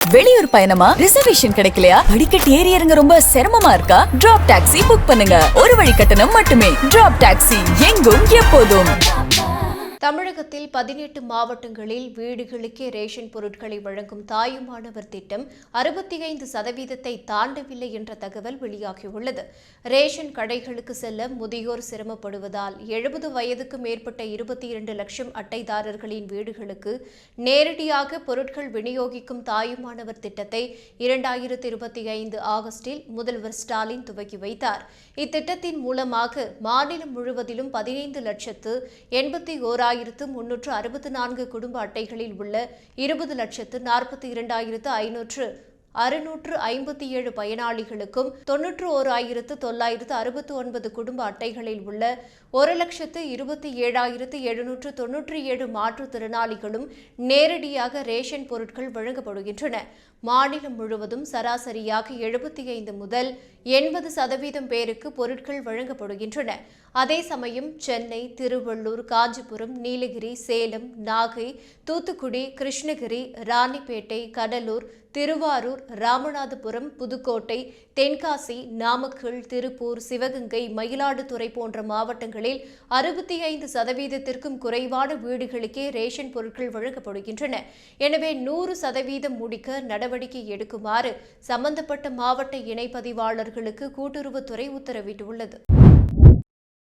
வெளியூர் பயணமா? ரிசர்வேஷன் கிடைக்கலையா? படிக்கட்டு ஏறி இறங்க ரொம்ப சிரமமா இருக்கா? டிராப் டாக்ஸி புக் பண்ணுங்க. ஒரு வழி கட்டணம் மட்டுமே. டிராப் டாக்ஸி, எங்கும் எப்போதும். தமிழகத்தில் 18 மாவட்டங்களில் வீடுகளுக்கே ரேஷன் பொருட்களை வழங்கும் தாயுமானவர் திட்டம் 65% தாண்டவில்லை என்ற தகவல் வெளியாகியுள்ளது. ரேஷன் கடைகளுக்கு செல்ல முதியோர் சிரமப்படுவதால் 70 வயதுக்கு மேற்பட்ட 22 லட்சம் அட்டைதாரர்களின் வீடுகளுக்கு நேரடியாக பொருட்கள் விநியோகிக்கும் தாயுமானவர் திட்டத்தை 2025 ஆகஸ்டில் முதல்வர் ஸ்டாலின் துவக்கி வைத்தார். இத்திட்டத்தின் மூலமாக மாநிலம் முழுவதிலும் 15,81,364 குடும்ப அட்டைகளில் உள்ள 20,42,557 பயனாளிகளுக்கும் 91,969 குடும்ப அட்டைகளில் உள்ள 1,27,797 மாற்றுத்திறனாளிகளும் நேரடியாக ரேஷன் பொருட்கள் வழங்கப்படுகின்றன. மாநிலம் முழுவதும் சராசரியாக 75 முதல் 80% பேருக்கு பொருட்கள் வழங்கப்படுகின்றன. அதே சமயம் சென்னை, திருவள்ளூர், காஞ்சிபுரம், நீலகிரி, சேலம், நாகை, தூத்துக்குடி, கிருஷ்ணகிரி, ராணிப்பேட்டை, கடலூர், திருவாரூர், ராமநாதபுரம், புதுக்கோட்டை, தென்காசி, நாமக்கல், திருப்பூர், சிவகங்கை, மயிலாடுதுறை போன்ற மாவட்டங்களில் 65%த்திற்கும் குறைவான வீடுகளுக்கே ரேஷன் பொருட்கள் வழங்கப்படுகின்றன. எனவே 100% முடிக்க நடவடிக்கை எடுக்குமாறு சம்பந்தப்பட்ட மாவட்ட இணைப்பதிவாளர்களுக்கு கூட்டுறவுத்துறை உத்தரவிட்டுள்ளது.